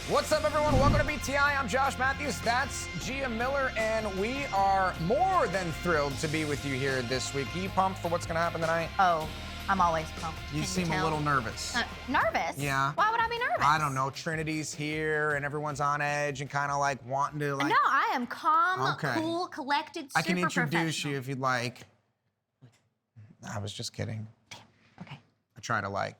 What's up, everyone? Welcome to BTI. I'm Josh Matthews. That's Gia Miller, and we are more than thrilled to be with you here this week. Are you pumped for what's going to happen tonight? Oh, I'm always pumped. You seem a little nervous. Nervous? Yeah. Why would I be nervous? I don't know. Trinity's here, and everyone's on edge and kind of like wanting to like. No, I am calm, Okay. cool, collected, super I can introduce professional. you if you'd like. I was just kidding. Okay. I try to like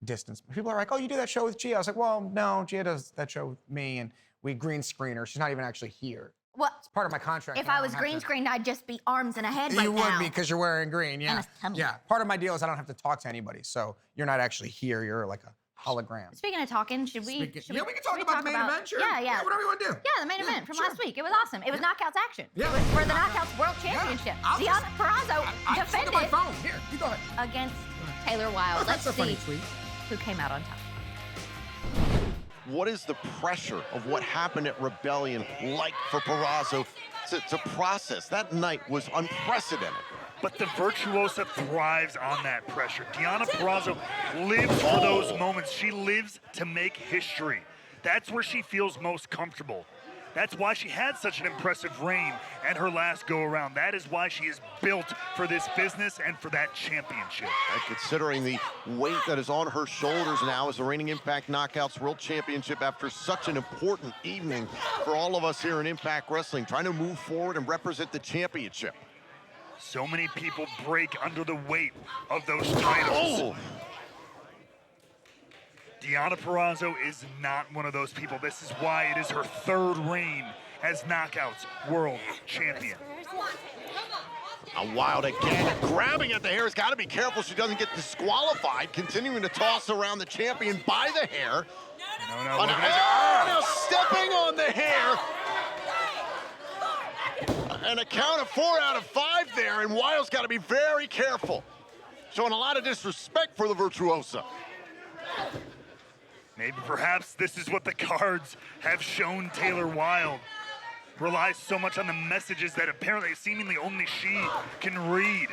distance. People are like, "Oh, you do that show with Gia?" I was like, "Well, no, Gia does that show with me, and we green screen her. She's not even actually here. Well, It's part of my contract. if and I was don't have green to- screened, I'd just be arms and a head right You now. would be because you're wearing green, yeah. And a tummy. Yeah, part of my deal is I don't have to talk to anybody, so you're not actually here. You're like a hologram. Speaking of talking, should we? We can should talk about the main event, sure. Yeah, yeah. Whatever you want to do. Yeah, the main event from sure. last week. It was awesome. It was Knockouts action. Yeah. It was for the Knockouts World Championship. I'll just- Deonna Purrazzo I just look defended at my phone. Here, you go ahead. against Taylor Wilde. That's Let's a funny see tweet. who came out on top. What is the pressure of what happened at Rebellion like for Purrazzo to process? That night was unprecedented. But the Virtuosa thrives on that pressure. Deonna Purrazzo lives for those moments. She lives to make history. That's where she feels most comfortable. That's why she had such an impressive reign at her last go-around. That is why she is built for this business and for that championship. And considering the weight that is on her shoulders now as the reigning Impact Knockouts World Championship after such an important evening for all of us here in Impact Wrestling, trying to move forward and represent the championship. So many people break under the weight of those titles. Oh! Deonna Purrazzo is not one of those people. This is why it is her third reign as Knockouts World Champion. Wilde again, grabbing at the hair. Has got to be careful she doesn't get disqualified. Continuing to toss around the champion by the hair. No, look at this. Now stepping on the hair. And a count of 4 out of 5 there, and Wilde's got to be very careful. Showing a lot of disrespect for the Virtuosa. Maybe perhaps this is what the cards have shown Taylor Wilde. Relies so much on the messages that apparently seemingly only she can read.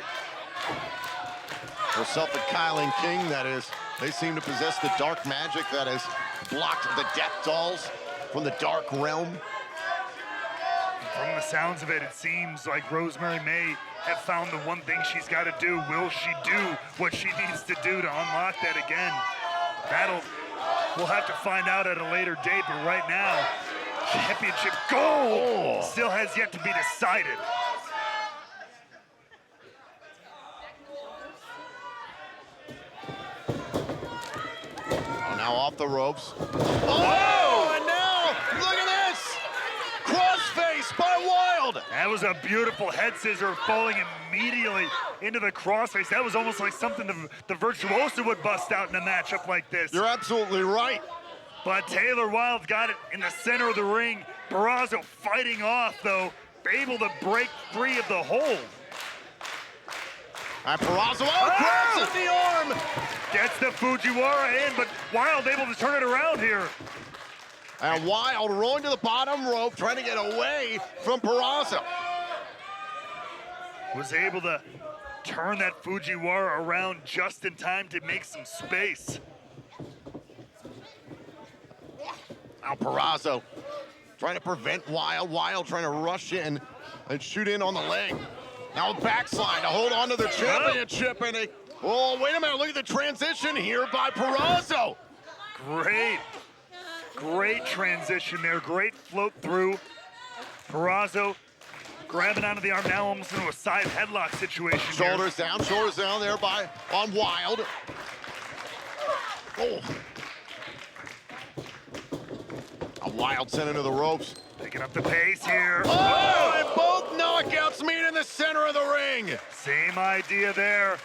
Herself and Kylan King, that is, they seem to possess the dark magic that has blocked the death dolls from the dark realm. From the sounds of it, it seems like Rosemary may have found the one thing she's got to do. Will she do what she needs to do to unlock that again? We'll have to find out at a later date, but right now, championship gold still has yet to be decided. Oh, now off the ropes. Oh, and now, look at this! Crossface by Wilde! That was a beautiful head scissor falling immediately into the crossface. That was almost like something the Virtuosa would bust out in a matchup like this. You're absolutely right. But Taylor Wilde got it in the center of the ring. Purrazzo fighting off, though, able to break free of the hold. And Purrazzo, grabs at the arm! Gets the Fujiwara in, but Wilde able to turn it around here. And Wilde rolling to the bottom rope, trying to get away from Purrazzo. Was able to turn that Fujiwara around just in time to make some space. Now Purrazzo trying to prevent Wilde. Wilde trying to rush in and shoot in on the leg. Now a backslide to hold on to the championship. And oh, wait a minute, look at the transition here by Purrazzo. Great transition there, great float through. Purrazzo grabbing onto the arm, now almost into a side headlock situation. Shoulders down there on Wilde. Oh. A Wilde sent into the ropes. Picking up the pace here. Oh, and both knockouts meet in the center of the ring. Same idea there.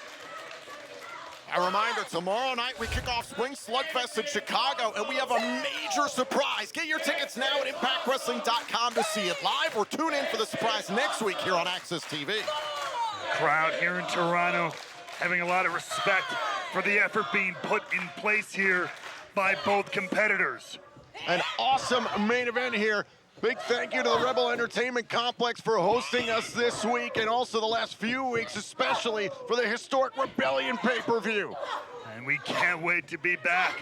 A reminder, tomorrow night we kick off Spring Slugfest in Chicago, and we have a major surprise. Get your tickets now at ImpactWrestling.com to see it live, or tune in for the surprise next week here on Access TV. Crowd here in Toronto having a lot of respect for the effort being put in place here by both competitors. An awesome main event here. Big thank you to the Rebel Entertainment Complex for hosting us this week, and also the last few weeks, especially for the historic Rebellion pay-per-view. And we can't wait to be back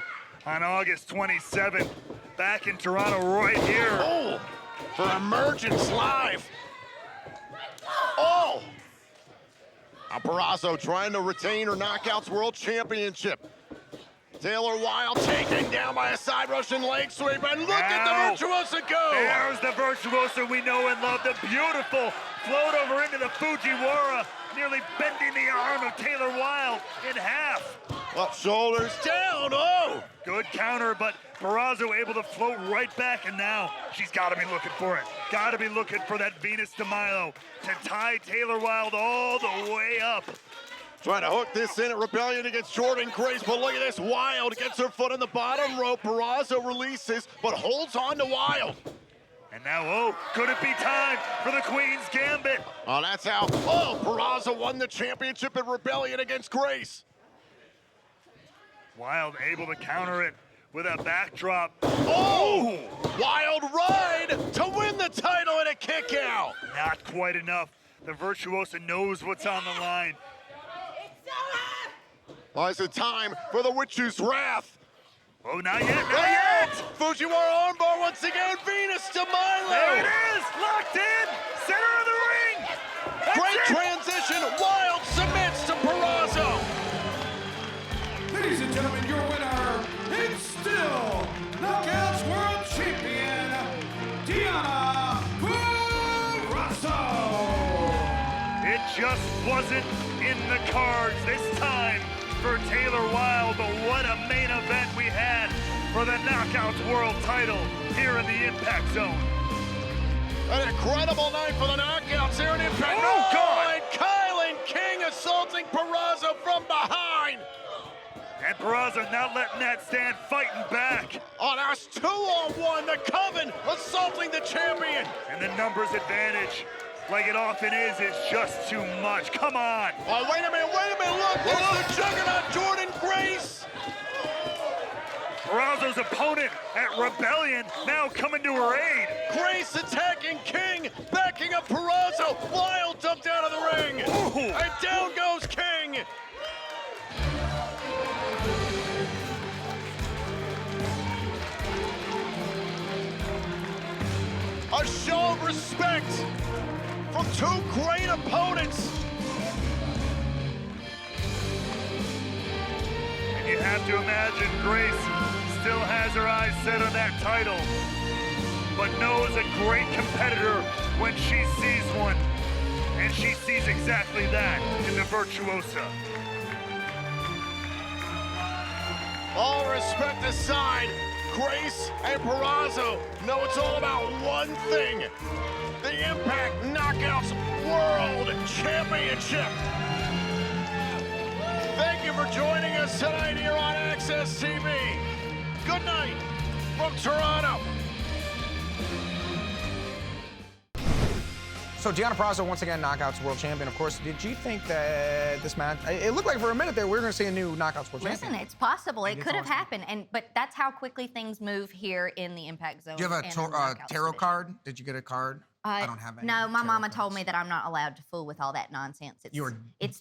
on August 27th. Back in Toronto right here. Oh, for Emergence Live. Oh! Now Purrazzo trying to retain her Knockouts World Championship. Taylor Wilde taken down by a side Russian leg sweep, and look at the Virtuoso go! There's the Virtuoso we know and love, the beautiful float over into the Fujiwara, nearly bending the arm of Taylor Wilde in half. Up shoulders down, oh! Good counter, but Purrazzo able to float right back, and now she's got to be looking for it. Got to be looking for that Venus de Milo to tie Taylor Wilde all the way up. Trying to hook this in at Rebellion against Jordan Grace, but look at this. Wilde gets her foot on the bottom rope. Purrazzo releases, but holds on to Wilde. And now, oh, could it be time for the Queen's Gambit? Oh, that's how. Oh, Purrazzo won the championship at Rebellion against Grace. Wilde able to counter it with a backdrop. Oh! Wild ride to win the title and a kick out. Not quite enough. The Virtuoso knows what's on the line. Well, it's a time for the Witch's Wrath. Oh, not yet, not yet! Fujiwara armbar once again, Venus de Milo! There it is, locked in, center of the ring! That's Great it. transition, Wilde submits to Purrazzo. Ladies and gentlemen, your winner, it's still Knockouts World Champion, Diana Purrazzo. It just wasn't in the cards this time for Taylor Wilde, but what a main event we had for the Knockouts World title here in the Impact Zone. An incredible night for the Knockouts here in Impact. Oh, God! And Kylan King assaulting Purrazzo from behind. And Purrazzo not letting that stand, fighting back. Oh, that's 2-on-1, the Coven assaulting the champion. And the numbers advantage, like it often is just too much. Come on. Oh, wait a minute, look, there's the juggernaut Jordan Grace. Purrazzo's opponent at Rebellion now coming to her aid. Grace attacking King, backing up Purrazzo. Wild dumped out of the ring. Ooh. And down goes King. A show of respect from two great opponents. And you have to imagine Grace still has her eyes set on that title, but knows a great competitor when she sees one. And she sees exactly that in the Virtuosa. All respect aside, Grace and Purrazzo know it's all about one thing: the Impact Knockouts World Championship. Thank you for joining us tonight here on Access TV. Good night from Toronto. So Deonna Purrazzo, once again, Knockouts World Champion. Of course, did you think that this match, it looked like for a minute there we were going to see a new Knockouts World Listen, Champion. it's possible. It It's could have possible. happened, but that's how quickly things move here in the Impact Zone. Do you have and a in the Knockouts tarot division. card? Did you get a card? I don't have any. No, my tarot mama told cards. me that I'm not allowed to fool with all that nonsense.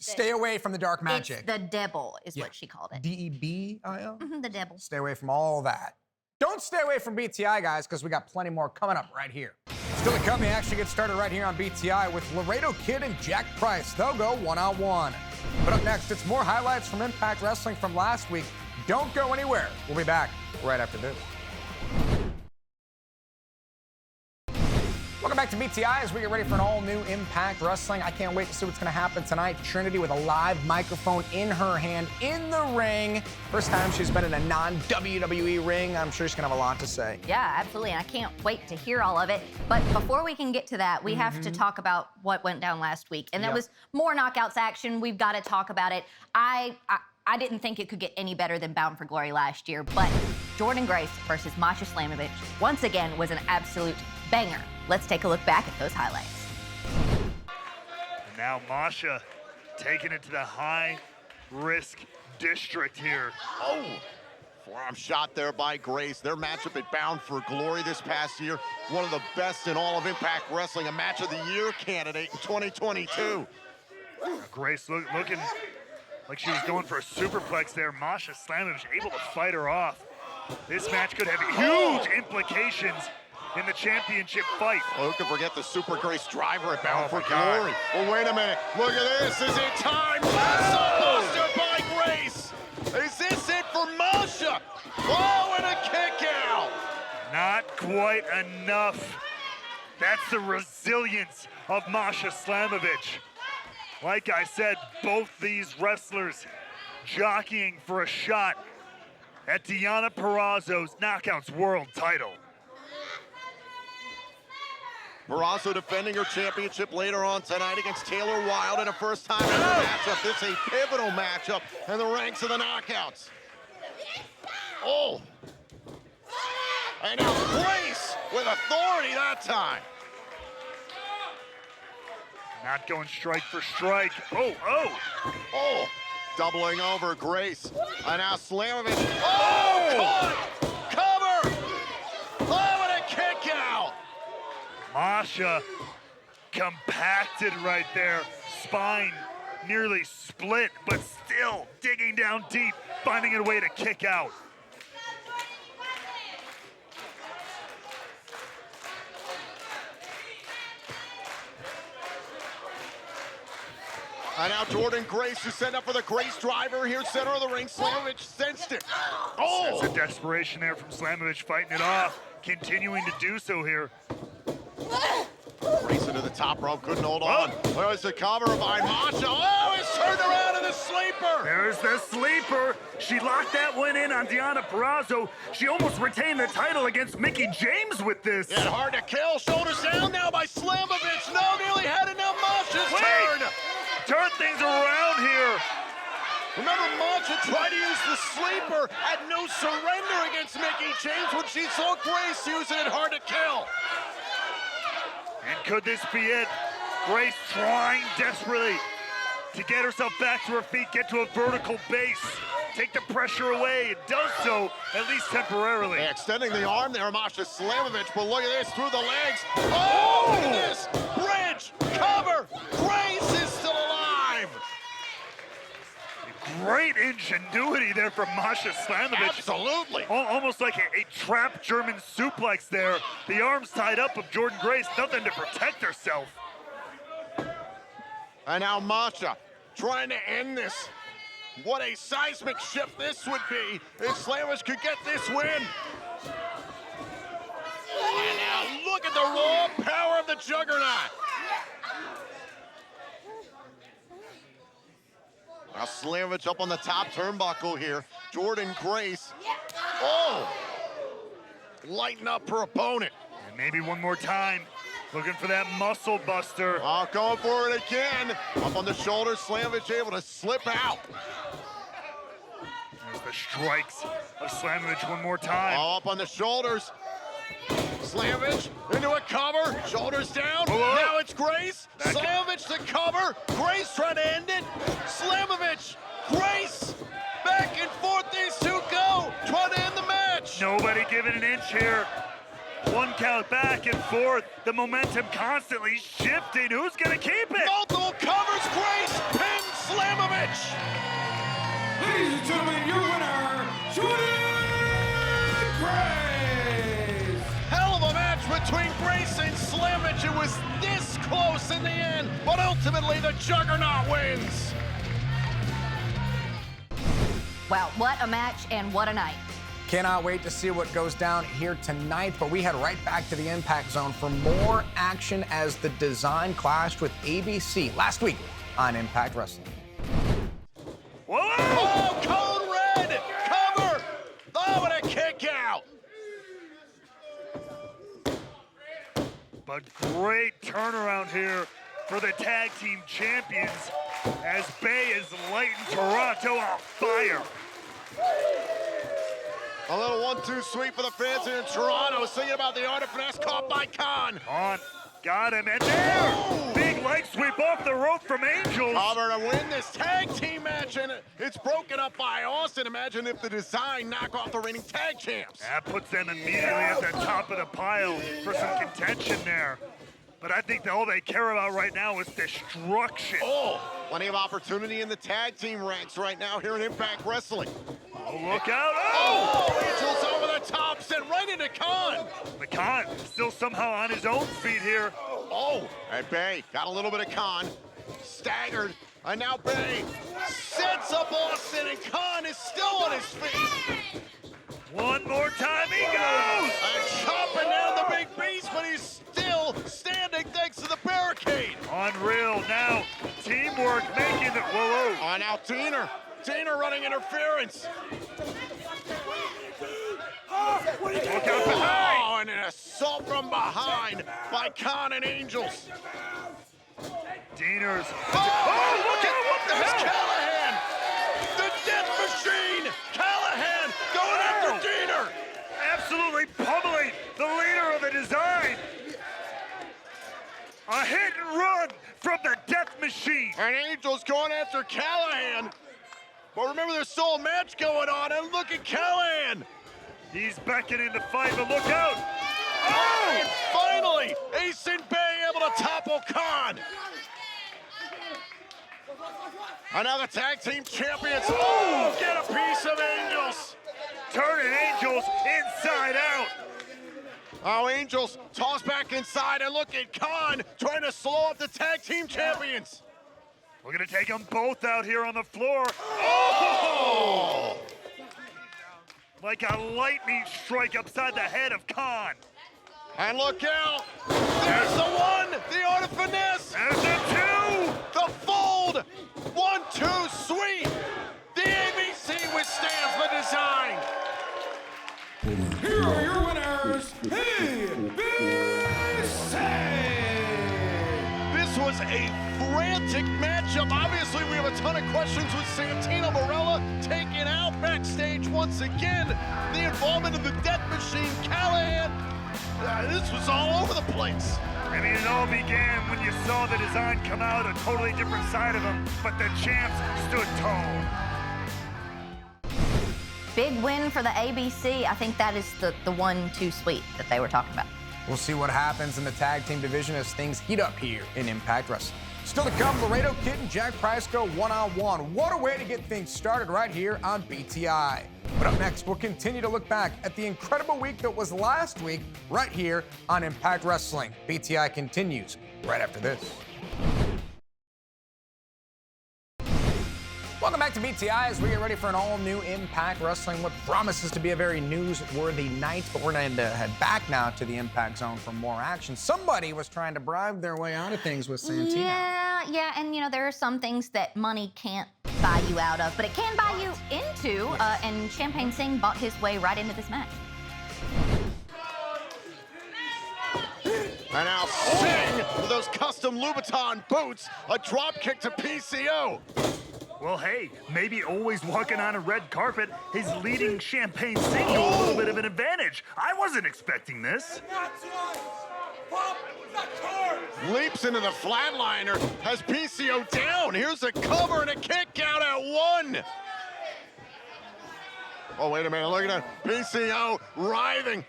Stay away from the dark magic. It's the devil, is Yeah. what she called it. DEBIL? The devil. Stay away from all that. Don't stay away from BTI, guys, because we got plenty more coming up right here. Still to come, the action gets started right here on BTI with Laredo Kid and Jack Price. They'll go one-on-one. But up next, it's more highlights from Impact Wrestling from last week. Don't go anywhere. We'll be back right after this. Welcome back to BTI as we get ready for an all-new Impact Wrestling. I can't wait to see what's going to happen tonight. Trinity with a live microphone in her hand in the ring. First time she's been in a non-WWE ring. I'm sure she's going to have a lot to say. Yeah, absolutely. And I can't wait to hear all of it. But before we can get to that, we have to talk about what went down last week. And there was more Knockouts action. We've got to talk about it. I didn't think it could get any better than Bound for Glory last year, but Jordan Grace versus Masha Slamovich once again was an absolute banger. Let's take a look back at those highlights. And now Masha taking it to the high-risk district here. Oh, forearm shot there by Grace. Their matchup at Bound for Glory this past year, one of the best in all of Impact Wrestling, a match of the year candidate in 2022. Grace looking like she was going for a superplex there. Masha Slamovich able to fight her off. This match could have huge implications in the championship fight. Oh, who can forget the Super Grace driver at Bound Oh, for my God. Glory? Well, wait a minute. Look at this. Is it time? Buster by Grace. Is this it for Masha? Oh, and a kick out. Not quite enough. That's the resilience of Masha Slamovich. Like I said, both these wrestlers jockeying for a shot at Deonna Purrazzo's Knockouts World title. Purrazzo defending her championship later on tonight against Taylor Wilde in a first-time ever matchup. This is a pivotal matchup in the ranks of the Knockouts. Oh. And now Grace with authority that time. Not going strike for strike. Oh, oh. Oh, doubling over Grace. And now Slamovich. Oh, caught! Cover! Oh, and a kick out! Masha compacted right there. Spine nearly split, but still digging down deep, finding a way to kick out. And now Jordan Grace, who set up for the Grace driver here, center of the ring. Slamovich sensed it. Oh! Sense of desperation there from Slamovich, fighting it off, continuing to do so here. Grace into the top rope, couldn't hold on. There's the cover behind Masha. Oh, it's turned around in the sleeper. There's the sleeper. She locked that one in on Deonna Purrazzo. She almost retained the title against Mickie James with this. Yeah, hard to kill. Shoulders down now by Slamovich. No, nearly had it. Now Masha's turn. Turn things around here. Remember, Masha tried to use the sleeper, had no surrender against Mickie James when she saw Grace using it hard to kill. And could this be it? Grace trying desperately to get herself back to her feet, get to a vertical base, take the pressure away. It does so, at least temporarily. Yeah, extending the arm there, Masha Slamovich, but look at this, through the legs. Oh, look at this! Bridge, cover, Grace is still alive! Great ingenuity there from Masha Slamovich. Absolutely! Almost like a trap German suplex there. The arms tied up of Jordan Grace, nothing to protect herself. And now Masha trying to end this. What a seismic shift this would be if Slamovich could get this win. And now look at the raw power of the Juggernaut. Now Slamovich up on the top turnbuckle here. Jordan Grace. Oh! Lighten up her opponent. And maybe one more time. Looking for that muscle buster. Oh, going for it again. Up on the shoulder, Slamovich able to slip out. There's the strikes of Slamovich one more time. Oh, up on the shoulders. Slamovich into a cover, shoulders down. Whoa. Now it's Grace. Slamovich to cover. Grace trying to end it. Slamovich, Grace. Back and forth these two go. Trying to end the match. Nobody giving an inch here. One count back and forth. The momentum constantly shifting. Who's gonna keep it? Multiple covers. Grace pins Slamovich. Ladies and gentlemen, your winner, Jordan Grace. Hell of a match between Grace and Slamovich. It was this close in the end, but ultimately the Juggernaut wins. Wow, what a match and what a night. Cannot wait to see what goes down here tonight, but we head right back to the Impact Zone for more action as the Design clashed with ABC last week on Impact Wrestling. Whoa! Oh, code red, cover. Oh, and a kick out. But great turnaround here for the tag team champions as Bay is lighting Toronto on fire. A little 1-2 sweep for the fans here in Toronto. Singing about the art of finesse, caught by Khan. On, got him, and there! Big leg sweep off the rope from Angels. Cover to win this tag team match, and it's broken up by Austin. Imagine if the Design knock off the reigning tag champs. That puts them immediately at the top of the pile for some contention there. But I think that all they care about right now is destruction. Oh, plenty of opportunity in the tag team ranks right now here in Impact Wrestling. Oh, look out. Oh, Angels over sent right into Khan. But Khan still somehow on his own feet here. Oh, and Bay got a little bit of Khan. Staggered, and now Bay sets up Austin, and Khan is still on his feet. One more time, he goes! And chopping down the big beast, but he's still standing thanks to the barricade. Unreal. Now, teamwork making the... Whoa, whoa. Now Diener running interference. Look out behind. Oh, and an assault from behind by Khan and Angels. Diener's... Oh, look at what the There's hell! Callahan! The death machine! Callahan going after Diener! Absolutely pummeling the leader of the design. A hit and run from the death machine. And Angels going after Callahan. But remember, there's still a match going on, and look at Callahan! He's beckoning to fight, but look out. Oh! And finally, Ace and Bay able to topple Khan. And now the tag team champions. Oh, get a piece of Angels. Turning Angels inside out. Oh, Angels toss back inside, and look at Khan trying to slow up the tag team champions. We're gonna take them both out here on the floor. Oh! Like a lightning strike upside the head of Khan. And look out. There's the one, the art of finesse. There's the two. The fold. 1-2 sweep. The ABC withstands the design. Here are your winners, ABC! This was a frantic matchup. Obviously, we have a ton of questions with Santino Marella taken out backstage once again. The involvement of the Death Machine, Callahan. This was all over the place. I mean, it all began when you saw the design come out a totally different side of him, but the champs stood tall. Big win for the ABC. I think that is the 1-2 sweep that they were talking about. We'll see what happens in the tag team division as things heat up here in Impact Wrestling. Still to come, Laredo Kid and Jack Price go one-on-one. What a way to get things started right here on BTI. But up next, we'll continue to look back at the incredible week that was last week right here on Impact Wrestling. BTI continues right after this. Welcome back to BTI as we get ready for an all-new Impact Wrestling, what promises to be a very newsworthy night. But we're going to head back now to the Impact Zone for more action. Somebody was trying to bribe their way out of things with Santino. Yeah, and you know, there are some things that money can't buy you out of, but it can buy you into, and Champagne Singh bought his way right into this match. And now Singh with those custom Louboutin boots, a drop kick to PCO. Well, hey, maybe always walking on a red carpet is leading Champagne Singh to a little bit of an advantage. I wasn't expecting this. Leaps into the flatliner, has PCO down. Here's a cover and a kick out at one. Oh, wait a minute, look at that. PCO writhing.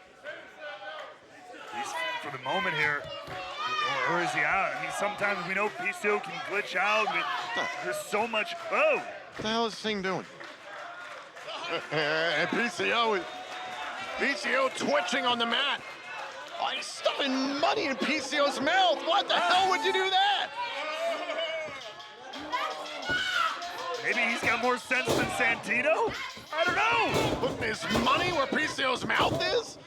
He's, for the moment here, or is he out? I mean, sometimes we know PCO can glitch out. There's so much. Oh! What the hell is Singh doing? And PCO twitching on the mat. Oh, he's stuffing money in PCO's mouth. What the hell would you do that? Maybe he's got more sense than Santino? I don't know. Putting his money where PCO's mouth is?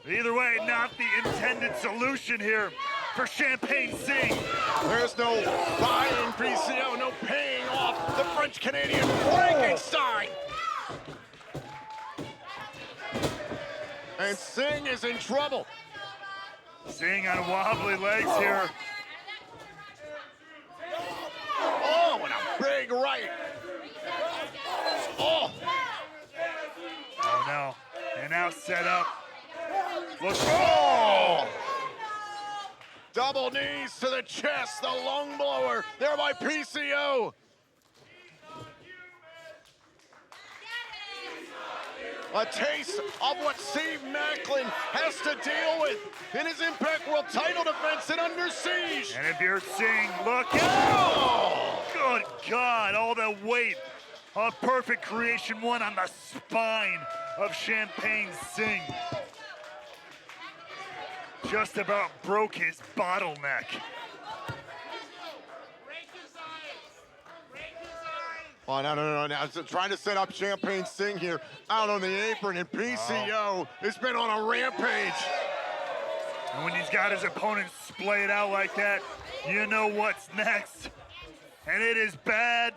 Either way, not the intended solution here for Champagne Singh. There's no buying PCO, no paying off the French-Canadian Frankenstein. And Singh is in trouble. Singh on wobbly legs here. Oh, and a big right. Oh. Oh no, and now set up. Look, Oh! Double knees to the chest, the lung blower, there by PCO. A taste of what Steve Macklin has to deal with in his Impact World title defense and Under Siege. and if you're Singh, look out! Oh! Good God, all the weight of Perfect Creation 1 on the spine of Champagne Singh. Just about broke his bottleneck. Oh, no. Now it's trying to set up Champagne Singh here out on the apron, and PCO has been on a rampage. And when he's got his opponent splayed out like that, you know what's next. And it is bad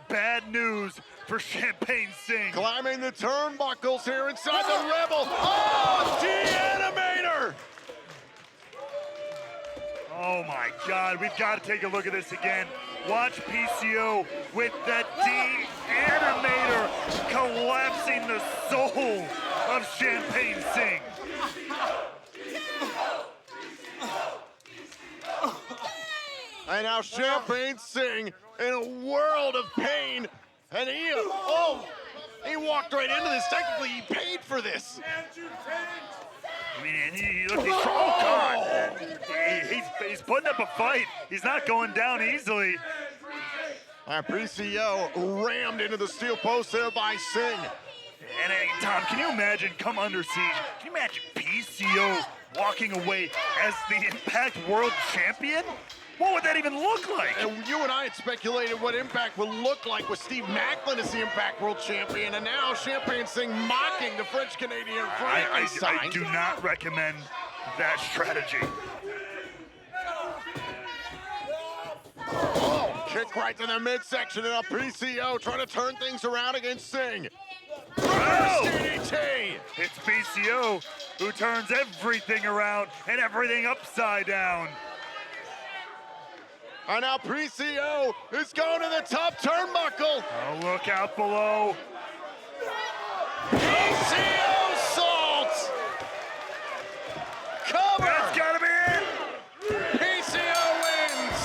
news for Champagne Singh. Climbing the turnbuckles here inside the Rebel. Oh, de-animator! Oh my God, we've got to take a look at this again. Watch PCO with the de-animator collapsing the soul of Champagne Singh. And now Champagne Singh in a world of pain, and he walked right into this. Technically, he paid for this. I mean, he looked, oh God, he's putting up a fight. He's not going down easily. PCO rammed into the steel post there by Singh. And Tom, can you imagine, come under siege, can you imagine PCO walking away as the Impact World Champion? What would that even look like? And you and I had speculated what Impact would look like with Steve Macklin as the Impact World Champion, and now Champagne Singh mocking the French-Canadian flag. I do not recommend that strategy. Oh, kick right to the midsection, and a PCO trying to turn things around against Singh. Oh! DDT! It's PCO who turns everything around and everything upside down. And now PCO is going to the top turnbuckle. Oh, look out below. PCO salt! Cover! That's gotta be it! PCO wins!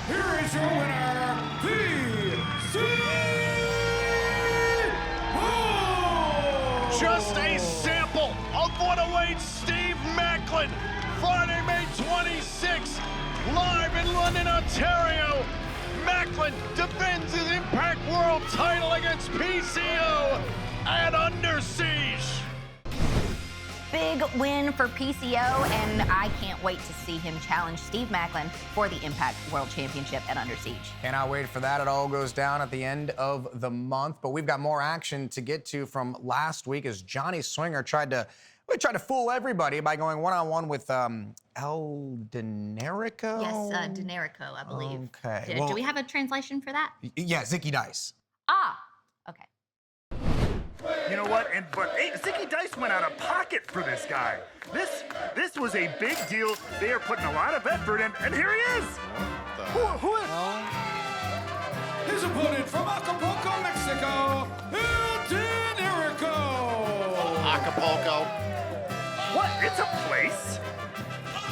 Here is your winner, PCO! Just a sample of what awaits Steve Macklin. Friday, May 26th, live in London, Ontario. Macklin defends his Impact World title against PCO at Under Siege. Big win for PCO, and I can't wait to see him challenge Steve Macklin for the Impact World Championship at Under Siege. Cannot wait for that. It all goes down at the end of the month, but we've got more action to get to from last week as Johnny Swinger tried to fool everybody by going one-on-one with El Dinerico. Yes, Dinerico, I believe. Okay. Do we have a translation for that? Yeah, Zicky Dice. Ah, okay. You know what? But Zicky Dice went out of pocket for this guy. This was a big deal. They are putting a lot of effort in, and here he is. Who is? His opponent from Acapulco, Mexico, El Dinerico! Acapulco. What? It's a place?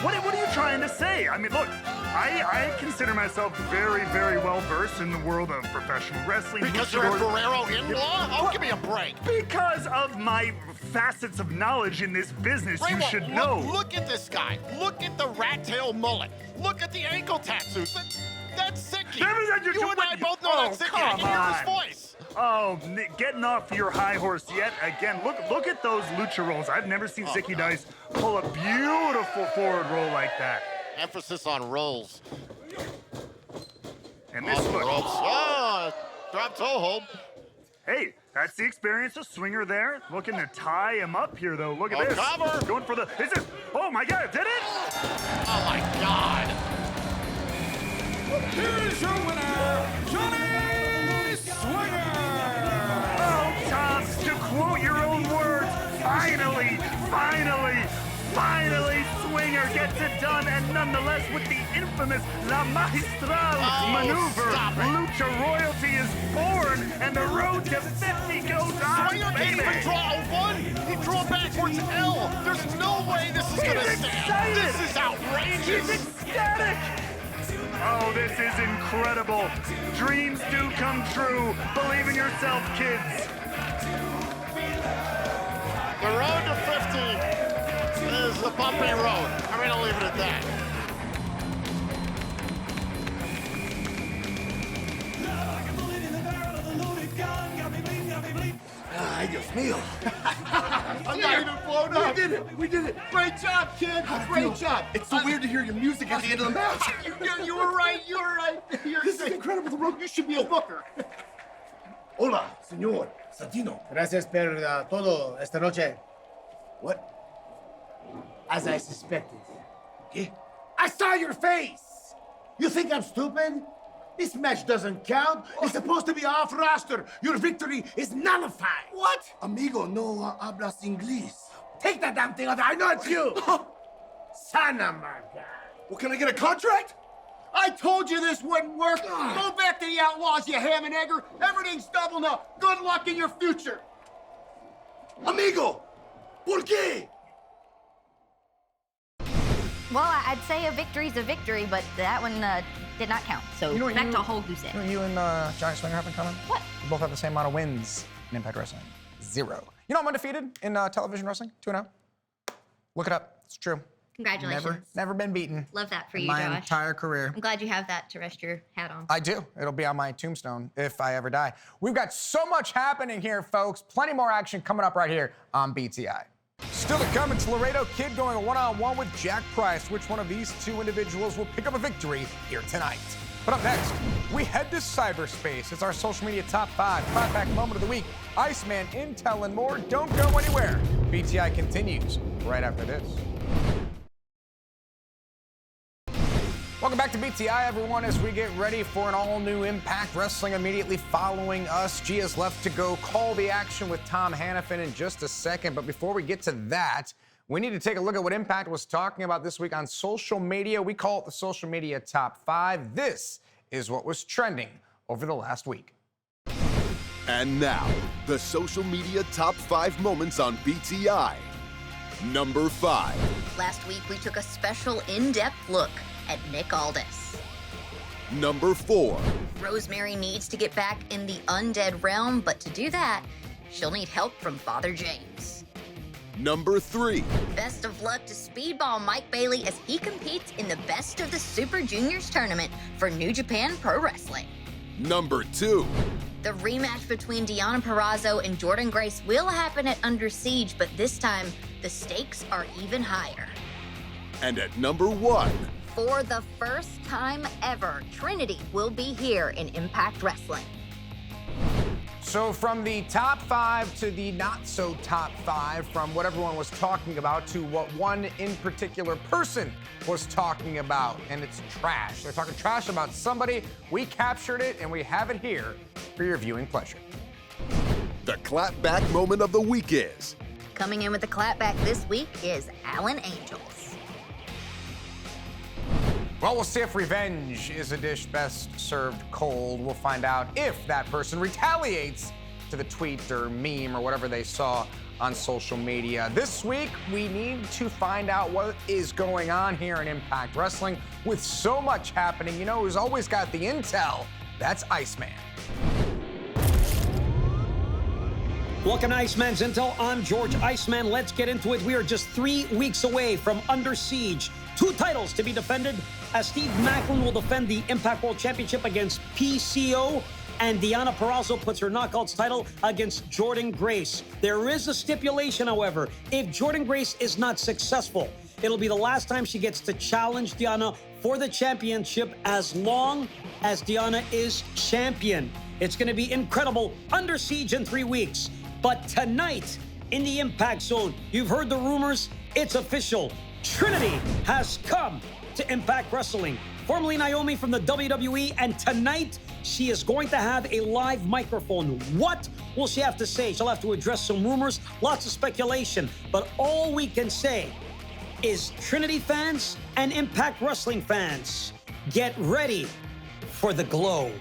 What are you trying to say? I mean, look, I consider myself very, very well versed in the world of professional wrestling. Because you're a Guerrero in-law? Oh, give me a break. Because of my facets of knowledge in this business, you should know. Look at this guy. Look at the rat tail mullet. Look at the ankle tattoos. That's Zicky. You and I both know that's Zicky. I can hear his voice. Oh, getting off your high horse yet again. Look at those lucha rolls. I've never seen Zicky Dice pull a beautiful forward roll like that. Emphasis on rolls. And this look. Ropes. Oh, drop toe hold. Hey, that's the experience of Swinger there. Looking to tie him up here, though. Look at this. Cover. Going for the. Is this? Oh my God! Did it? Oh my God. Here is your winner, Johnny Swinger! Oh, Tom, to quote your own words, finally, Swinger gets it done, and nonetheless, with the infamous La Magistral maneuver, Lucha Royalty is born, and the road to 50 goes on, Swinger can't even draw a 1. He drew a backwards L. There's no way this is going to stand. Excited. This is outrageous. He's ecstatic! Oh, this is incredible. Dreams do come true. Believe in yourself, kids. The road to 50 is the bumpy road. I'm going to leave it at that. I just mío. I'm not even blown up. We did it. We did it. Great job, kid. Great job. It's so weird to hear your music at the end of the match. You were right. You were right. This is incredible. The road. You should be a booker. Hola, señor Santino. Gracias por todo esta noche. What? As I suspected. ¿Qué? I saw your face! You think I'm stupid? This match doesn't count. It's supposed to be off roster. Your victory is nullified. What? Amigo, no hablas inglés. Take that damn thing out there. I know it's you. Son of my God. Well, can I get a contract? I told you this wouldn't work. Go back to the Outlaws, you ham and egger. Everything's double now. Good luck in your future. Amigo, ¿por qué? Well, I'd say a victory's a victory, but that one did not count. So back to a whole goose egg. You and Johnny Swinger have in common? What? You both have the same amount of wins in Impact Wrestling. 0. You know I'm undefeated in television wrestling, 2-0. Look it up. It's true. Congratulations. Never been beaten. Love that for in you, my Josh. entire career. I'm glad you have that to rest your hat on. I do. It'll be on my tombstone if I ever die. We've got so much happening here, folks. Plenty more action coming up right here on BTI. Still to come, it's Laredo Kid going a one-on-one with Jack Price. Which one of these two individuals will pick up a victory here tonight? But up next, we head to cyberspace. It's our social media top 5 clapback moment of the week. Iceman, Intel, and more. Don't go anywhere. BTI continues right after this. Welcome back to BTI, everyone, as we get ready for an all-new Impact Wrestling immediately following us. Gia's left to go call the action with Tom Hannafin in just a second. But before we get to that, we need to take a look at what Impact was talking about this week on social media. We call it the social media top 5. This is what was trending over the last week. And now, the social media top 5 moments on BTI. Number 5. Last week, we took a special in-depth look at Nick Aldis. Number 4. Rosemary needs to get back in the undead realm, but to do that, she'll need help from Father James. Number 3. Best of luck to Speedball Mike Bailey as he competes in the Best of the Super Juniors tournament for New Japan Pro Wrestling. Number 2. The rematch between Deonna Purrazzo and Jordynne Grace will happen at Under Siege, but this time, the stakes are even higher. And at number 1. For the first time ever, Trinity will be here in Impact Wrestling. So from the top 5 to the not so top 5, from what everyone was talking about to what one in particular person was talking about, and it's trash. They're talking trash about somebody. We captured it and we have it here for your viewing pleasure. The clapback moment of the week is... Coming in with the clapback this week is Alan Angels. Well, we'll see if revenge is a dish best served cold. We'll find out if that person retaliates to the tweet or meme or whatever they saw on social media. This week, we need to find out what is going on here in Impact Wrestling. With so much happening, you know who's always got the intel? That's Iceman. Welcome to Iceman's Intel. I'm George Iceman. Let's get into it. We are just 3 weeks away from Under Siege. 2 titles to be defended, as Steve Macklin will defend the Impact World Championship against PCO, and Deonna Purrazzo puts her Knockouts title against Jordynne Grace. There is a stipulation, however. If Jordynne Grace is not successful, it'll be the last time she gets to challenge Deonna for the championship as long as Deonna is champion. It's going to be incredible. Under Siege in 3 weeks. But tonight, in the Impact Zone, you've heard the rumors. It's official. Trinity has come to Impact Wrestling, formerly Naomi from the WWE, and tonight she is going to have a live microphone. What will she have to say? She'll have to address some rumors, lots of speculation, but all we can say is Trinity fans and Impact Wrestling fans, get ready for the glow.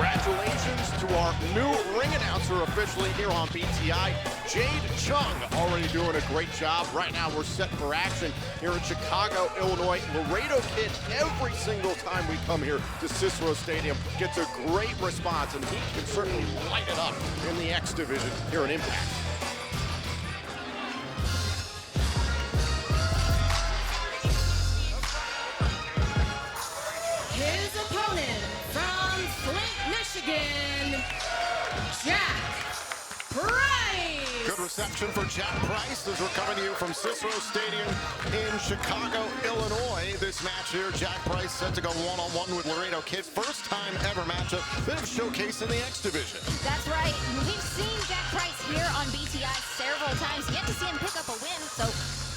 Congratulations to our new ring announcer officially here on BTI, Jade Chung, already doing a great job. Right now we're set for action here in Chicago, Illinois. Laredo Kid, every single time we come here to Cicero Stadium, gets a great response, and he can certainly light it up in the X Division here in Impact. His opponent from Flint, Michigan, Jack Price. Good reception for Jack Price as we're coming to you from Cicero Stadium in Chicago, Illinois. This match here, Jack Price set to go one-on-one with Laredo Kid. First time ever matchup, bit of showcase in the X Division. That's right. We've seen Jack Price here on BTI several times. Yet to see him pick up a win, so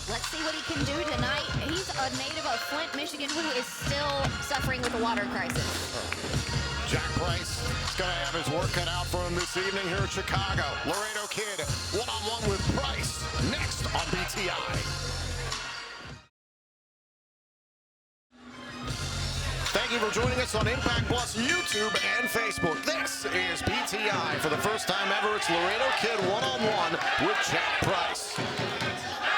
let's see what he can do tonight. He's a native of Flint, Michigan, who is still suffering with a water crisis. Jack Price is going to have his work cut out for him this evening here in Chicago. Laredo Kid, one-on-one with Price, next on BTI. Thank you for joining us on Impact Plus YouTube and Facebook. This is BTI. For the first time ever, it's Laredo Kid one-on-one with Jack Price.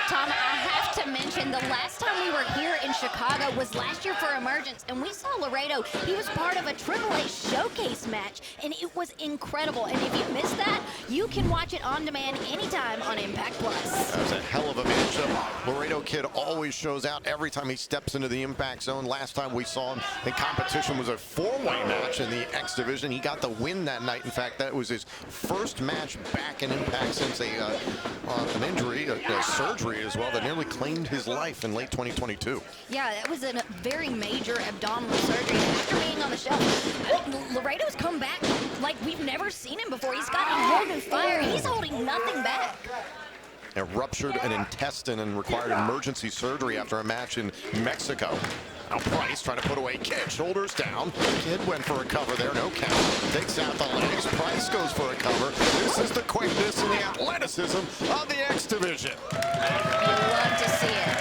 Tom, I have to mention, the last time we were here in Chicago was last year for Emergence, and we saw Laredo. He was part of a AAA showcase match, and it was incredible. And if you missed that, you can watch it on demand anytime on Impact Plus. That was a hell of a matchup. Laredo Kid always shows out every time he steps into the Impact Zone. Last time we saw him in competition was a four-way match in the X Division. He got the win that night. In fact, that was his first match back in Impact since an injury, a surgery as well, that nearly claimed his life in late 2022. Yeah, that was a very major abdominal surgery. And after being on the shelf, Laredo's come back like we've never seen him before. He's got a whole new fire. He's holding nothing back. It ruptured an intestine and required emergency surgery after a match in Mexico. Now Price trying to put away Kid, shoulders down. Kid went for a cover there, no count. Takes out the legs, Price goes for a cover. This is the quickness and the athleticism of the X Division. You love to see it.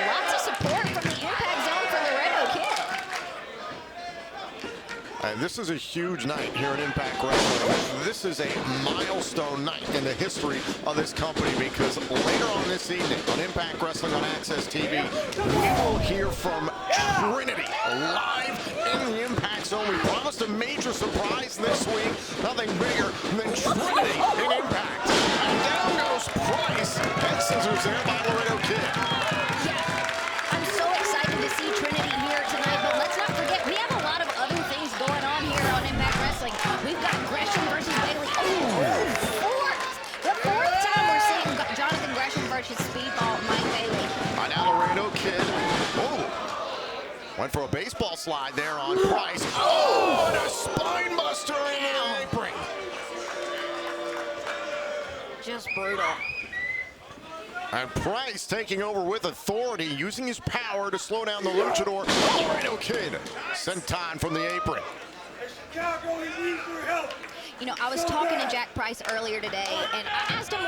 Lots of support from the Impact Zone for Laredo Kid. And this is a huge night here at Impact Wrestling. This is a milestone night in the history of this company because later on this evening on Impact Wrestling on Access TV, we will hear from Trinity live in the Impact Zone. We promised a major surprise this week, nothing bigger than Trinity in Impact. And down goes Price, and scissors there by Laredo Kid. Yeah, I'm so excited to see Trinity here tonight, but let's not forget, we have a lot of other things going on here on Impact Wrestling. We've got Gresham versus Bailey. The fourth time we're seeing Jonathan Gresham versus Speedball Mike Bailey. Now Laredo Kid. Went for a baseball slide there on Price. Oh, and a spine buster in the apron. Just brutal. And Price taking over with authority, using his power to slow down the luchador. Laredo Kid senton from the apron. You know, I was talking to Jack Price earlier today, and I asked him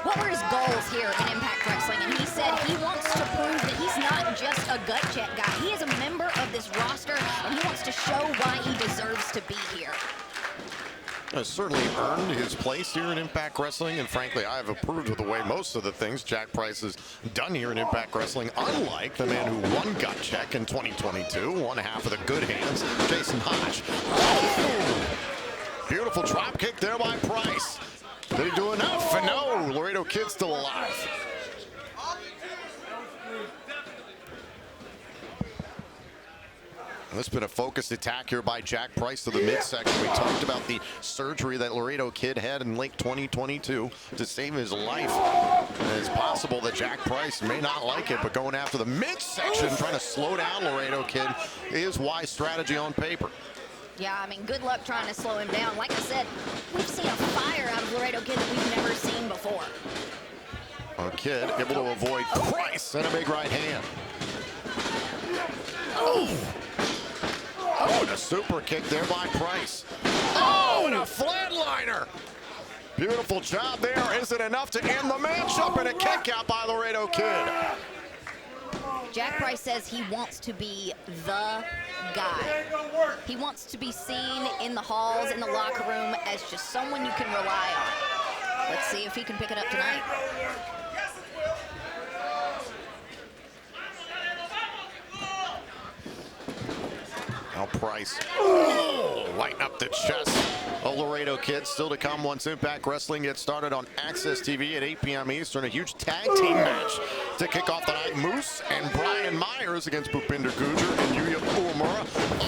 what were his goals here in Impact Wrestling, and he said he wants to prove that he's not just a gut check guy. He is a member of this roster, and he wants to show why he deserves to be here. Has certainly earned his place here in Impact Wrestling, and frankly, I have approved of the way most of the things Jack Price has done here in Impact Wrestling, unlike the man who won Gut Check in 2022, one half of the good hands, Jason Hodge. Oh! Beautiful drop kick there by Price. Did he do enough? And no, Laredo Kid's still alive. And this has been a focused attack here by Jack Price to the midsection. We talked about the surgery that Laredo Kid had in late 2022 to save his life. And it's possible that Jack Price may not like it, but going after the midsection, trying to slow down Laredo Kid is wise strategy on paper. Yeah, I mean, good luck trying to slow him down. Like I said, we've seen a fire out of Laredo Kid that we've never seen before. A Kid able to avoid Price and a big right hand. Oh, and a super kick there by Price. Oh, and a flatliner. Beautiful job there. Is it enough to end the matchup? And a kick out by Laredo Kid. Jack Price says he wants to be the guy. He wants to be seen in the halls, in the locker room, as just someone you can rely on. Let's see if he can pick it up tonight. Now Price, lighten up the chest of Laredo Kid. Still to come once Impact Wrestling gets started on Access TV at 8 p.m. Eastern. A huge tag team match to kick off the night. Moose and Brian Myers against Bhupinder Gujar and Yuya Uemura.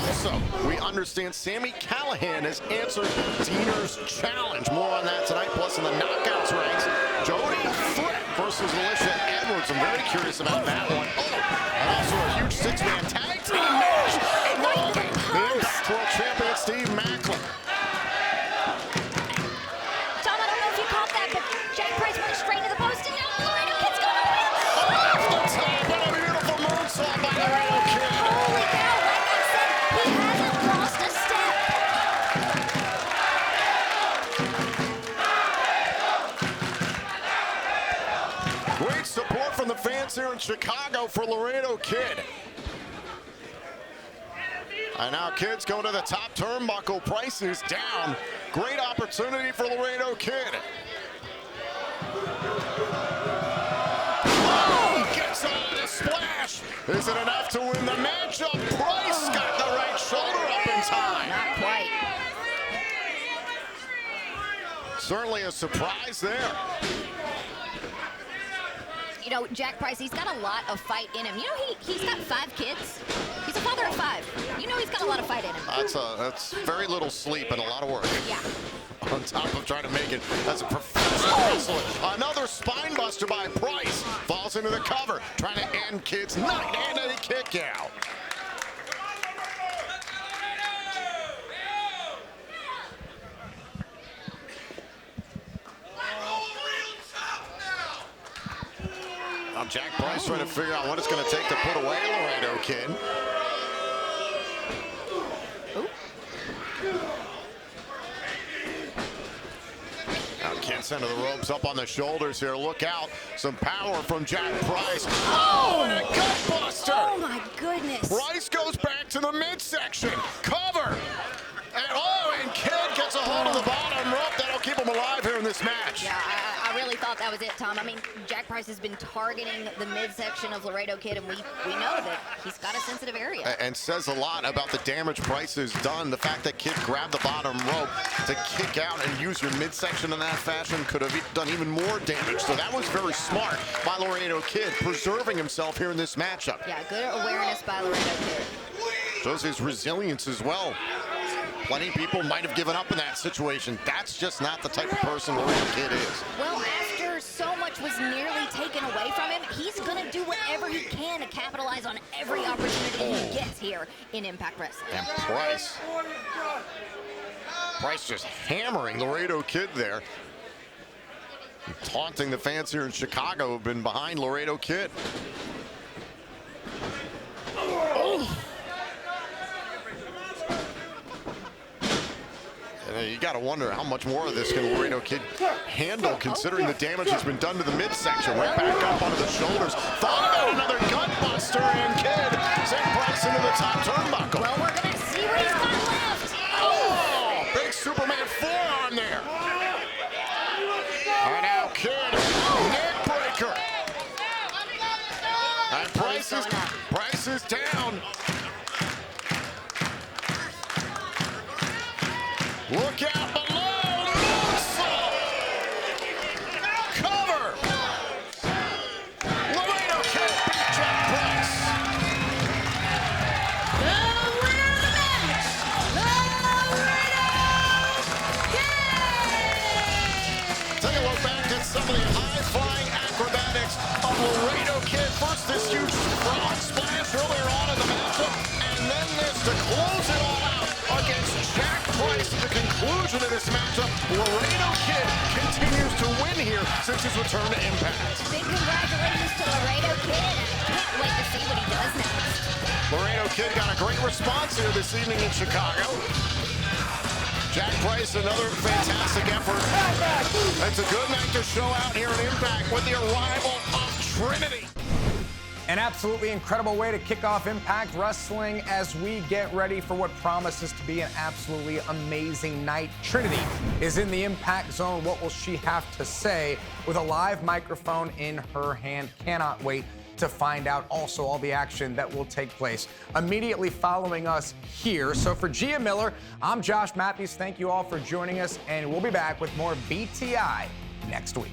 Also, we understand Sami Callihan has answered Diener's challenge. More on that tonight. Plus in the knockouts ranks, Jody Threat versus Alicia Edwards. I'm very curious about that one. And also a huge six-man tag team match involving the Impact World Champion Steve Macklin. Tom, I don't know if you caught that, but Jack Price went straight to the post, and now Laredo Kid's going to win. Off the top, and a beautiful moonsault by Laredo Kid. Holy cow, like I said, he hasn't lost a step. Great support from the fans here in Chicago for Laredo Kid. And now Kid's going to the top turnbuckle. Price is down. Great opportunity for Laredo Kid. Oh, gets on the splash. Is it enough to win the matchup? Price got the right shoulder up in time. Not quite. Certainly a surprise there. You know, Jack Price, he's got a lot of fight in him. You know, he's got 5 kids. He's a father of 5. You know he's got a lot of fight in him. That's very little sleep and a lot of work. Yeah. On top of trying to make it as a professional wrestler. Another spine buster by Price. Falls into the cover. Trying to end Kid's night and a kick out. Now Jack Price trying to figure out what it's going to take to put away Laredo Kid. Now Kid center the ropes up on the shoulders here. Look out. Some power from Jack Price. Oh, and a gutbuster. Oh, my goodness. Price goes back to the midsection. Cover. And Kid gets a hold of the bottom rope. That'll keep him alive here in this match. Yeah, I really thought that was it, Tom. I mean, Jack Price has been targeting the midsection of Laredo Kid, and we know that he's got a sensitive area. And says a lot about the damage Price has done. The fact that Kid grabbed the bottom rope to kick out and use your midsection in that fashion could have done even more damage. So that was very smart by Laredo Kid, preserving himself here in this matchup. Yeah, good awareness by Laredo Kid. Shows his resilience as well. Plenty of people might have given up in that situation. That's just not the type of person Laredo Kid is. Well, after so much was nearly taken away from him, he's going to do whatever he can to capitalize on every opportunity he gets here in Impact Wrestling. And Price just hammering Laredo Kid there. Taunting the fans here in Chicago who've been behind Laredo Kid. You got to wonder how much more of this can Laredo Kid handle, considering the damage that's been done to the midsection. Right back up onto the shoulders. Thought about another gutbuster, and Kid sent Price into the top turnbuckle. Well, we're going to see what he's got left. Oh, big Superman forearm there. And now Kid, neck breaker. And Price is down. Look out below! Moonsault! Cover! Laredo Kid beat Jack Price. The winner of the match, Laredo Kid! Take a look back at some of the high-flying acrobatics of Laredo Kid. First, this huge frog splash earlier on in the matchup, and then this to close it all out against Jack Price. At the conclusion of this matchup, Laredo Kid continues to win here since his return to Impact. Big congratulations to Laredo Kid. I can't wait to see what he does next. Laredo Kid got a great response here this evening in Chicago. Jack Price, another fantastic effort. It's a good night to show out here at Impact with the arrival of Trinity. An absolutely incredible way to kick off Impact Wrestling as we get ready for what promises to be an absolutely amazing night. Trinity is in the Impact Zone. What will she have to say with a live microphone in her hand? Cannot wait to find out also all the action that will take place immediately following us here. So for Gia Miller, I'm Josh Matthews. Thank you all for joining us, and we'll be back with more BTI next week.